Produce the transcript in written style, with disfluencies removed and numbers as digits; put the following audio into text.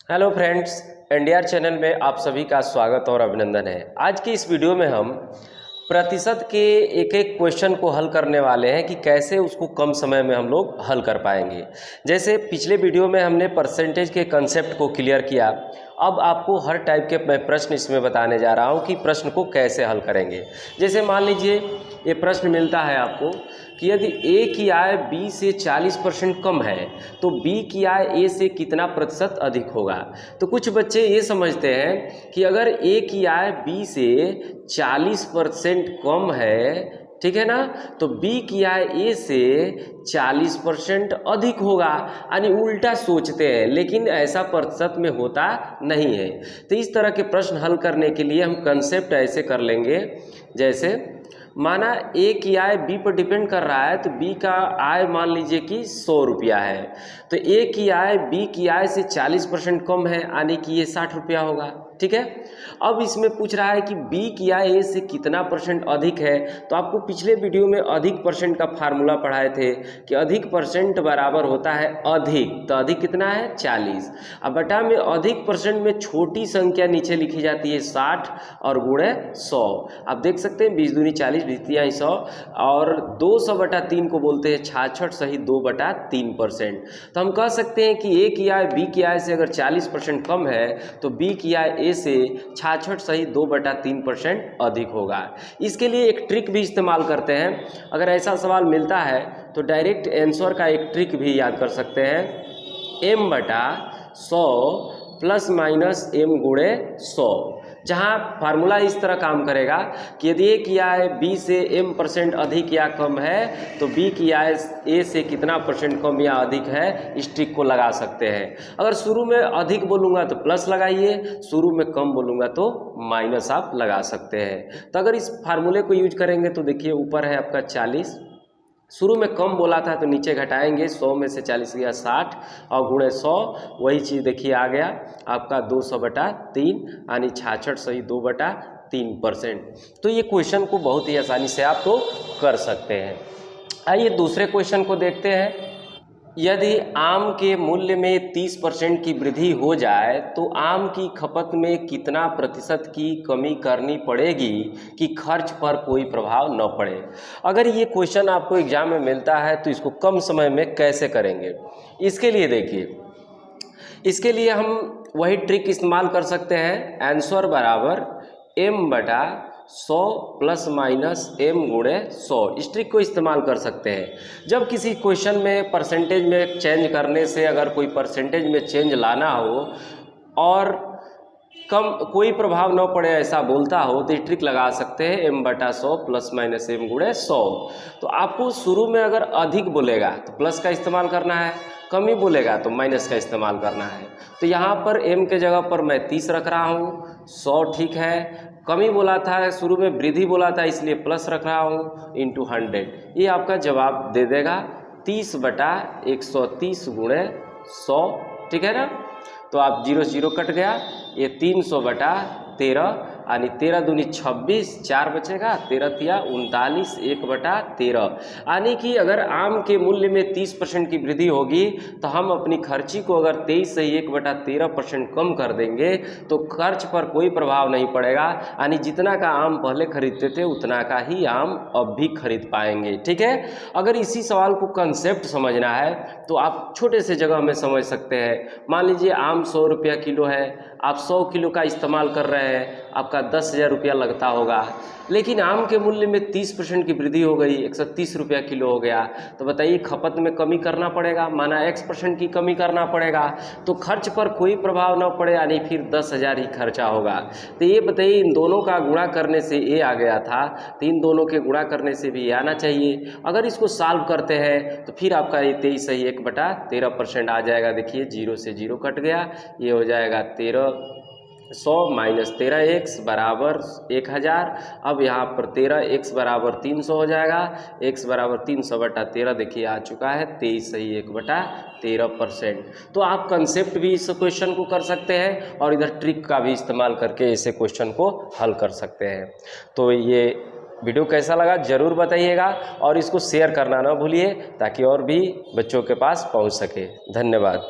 Hello friends, NDR channel में आप सभी का स्वागत और अभिनंदन है। आज की इस वीडियो में हम प्रतिशत के एक एक क्वेश्चन को हल करने वाले हैं कि कैसे उसको कम समय में हम लोग हल कर पाएंगे। जैसे पिछले वीडियो में हमने परसेंटेज के कंसेप्ट को क्लियर किया, अब आपको हर टाइप के मैं प्रश्न इसमें बताने जा रहा हूं कि प्रश्न को कैसे हल करेंगे। जैसे मान लीजिए ये प्रश्न मिलता है आपको कि यदि ए की आय बी से 40% कम है तो बी की आय ए से कितना प्रतिशत अधिक होगा। तो कुछ बच्चे ये समझते हैं कि अगर ए की आय बी से 40% कम है, ठीक है ना, तो बी की आय ए से 40% अधिक होगा, यानी उल्टा सोचते हैं, लेकिन ऐसा प्रतिशत में होता नहीं है। तो इस तरह के प्रश्न हल करने के लिए हम कंसेप्ट ऐसे कर लेंगे। जैसे माना ए की आय बी पर डिपेंड कर रहा है, तो बी का आय मान लीजिए कि 100 रुपया है, तो ए की आय बी की आय से 40% कम है, यानी कि ये 60 रुपया होगा। ठीक है, अब इसमें पूछ रहा है कि बी की आय ए से कितना परसेंट अधिक है। तो आपको पिछले वीडियो में अधिक परसेंट का फार्मूला पढ़ाए थे कि अधिक परसेंट बराबर होता है अधिक, तो अधिक कितना है 40। अब बटा में अधिक परसेंट में छोटी संख्या नीचे लिखी जाती है 60 और गुणे 100। आप देख सकते हैं 20 दूनी 40, 20 100 और 200/3 को बोलते हैं 66 सही 2/3%। तो हम कह सकते हैं कि ए की आय बी की आय से अगर 40% कम है तो बी की आय ए से 66 सही 2/3% अधिक होगा। इसके लिए एक ट्रिक भी इस्तेमाल करते हैं। अगर ऐसा सवाल मिलता है तो डायरेक्ट आंसर का एक ट्रिक भी याद कर सकते हैं, m/100 प्लस माइनस m गुणे 100, जहाँ फार्मूला इस तरह काम करेगा कि यदि ए की आय बी से m% अधिक या कम है तो बी की आय ए से कितना परसेंट कम या अधिक है, इस ट्रिक को लगा सकते हैं। अगर शुरू में अधिक बोलूँगा तो प्लस लगाइए, शुरू में कम बोलूँगा तो माइनस आप लगा सकते हैं। तो अगर इस फार्मूले को यूज करेंगे तो देखिए ऊपर है आपका 40, शुरू में कम बोला था तो नीचे घटाएंगे, 100 में से 40 गया 60 और गुणे 100, वही चीज़ देखिए आ गया आपका 200/3, यानी 66 सही 2/3%। तो ये क्वेश्चन को बहुत ही आसानी से आप तो कर सकते हैं। आइए दूसरे क्वेश्चन को देखते हैं। यदि आम के मूल्य में 30% की वृद्धि हो जाए तो आम की खपत में कितना प्रतिशत की कमी करनी पड़ेगी कि खर्च पर कोई प्रभाव न पड़े। अगर ये क्वेश्चन आपको एग्जाम में मिलता है तो इसको कम समय में कैसे करेंगे, इसके लिए देखिए, इसके लिए हम वही ट्रिक इस्तेमाल कर सकते हैं। आंसर बराबर m/100 प्लस माइनस m गुणे 100, इस ट्रिक को इस्तेमाल कर सकते हैं। जब किसी क्वेश्चन में परसेंटेज में चेंज करने से अगर कोई परसेंटेज में चेंज लाना हो और कम कोई प्रभाव न पड़े ऐसा बोलता हो तो ये ट्रिक लगा सकते हैं m/100 प्लस माइनस m गुणे 100। तो आपको शुरू में अगर अधिक बोलेगा तो प्लस का इस्तेमाल करना है, कम ही बोलेगा तो माइनस का इस्तेमाल करना है। तो यहाँ पर m के जगह पर मैं 30 रख रहा हूँ, 100 ठीक है, कमी बोला था शुरू में वृद्धि बोला था इसलिए प्लस रख रहा हूँ इंटू 100। ये आपका जवाब दे देगा 30/130 गुणे 100, ठीक है ना। तो आप 0 से 0 कट गया, ये 300/13, यानी 13 दूनी 26, 4 बचेगा, 13 तिया 39, 1/13। यानी कि अगर आम के मूल्य में 30% की वृद्धि होगी तो हम अपनी खर्ची को अगर 23 से 1/13% कम कर देंगे तो खर्च पर कोई प्रभाव नहीं पड़ेगा, यानी जितना का आम पहले खरीदते थे उतना का ही आम अब भी खरीद पाएंगे। ठीक है, अगर इसी सवाल को कंसेप्ट समझना है तो आप छोटे से जगह में समझ सकते हैं। मान लीजिए आम 100 रुपया किलो है, आप 100 किलो का इस्तेमाल कर रहे हैं, आपका 10,000 रुपया लगता होगा, लेकिन आम के मूल्य में 30% की वृद्धि हो गई, 130 रुपया किलो हो गया, तो बताइए खपत में कमी करना पड़ेगा, माना x% की कमी करना पड़ेगा, तो खर्च पर कोई प्रभाव न पड़े, यानी फिर 10,000 ही खर्चा होगा। तो ये बताइए इन दोनों का गुणा करने से ये आ गया था, तो इन दोनों के गुणा करने से भी ये आना चाहिए। अगर इसको सॉल्व करते हैं तो फिर आपका ये 23 सही 1/13% आ जाएगा। देखिए 0 से 0 कट गया, ये हो जाएगा 1300 माइनस 13x बराबर 1000। अब यहाँ पर 13x बराबर 300 हो जाएगा, x बराबर 300/13 देखिए आ चुका है 23 सही 1/13%। तो आप कंसेप्ट भी इस क्वेश्चन को कर सकते हैं और इधर ट्रिक का भी इस्तेमाल करके इसे क्वेश्चन को हल कर सकते हैं। तो ये वीडियो कैसा लगा ज़रूर बताइएगा और इसको शेयर करना ना भूलिए ताकि और भी बच्चों के पास पहुंच सके। धन्यवाद।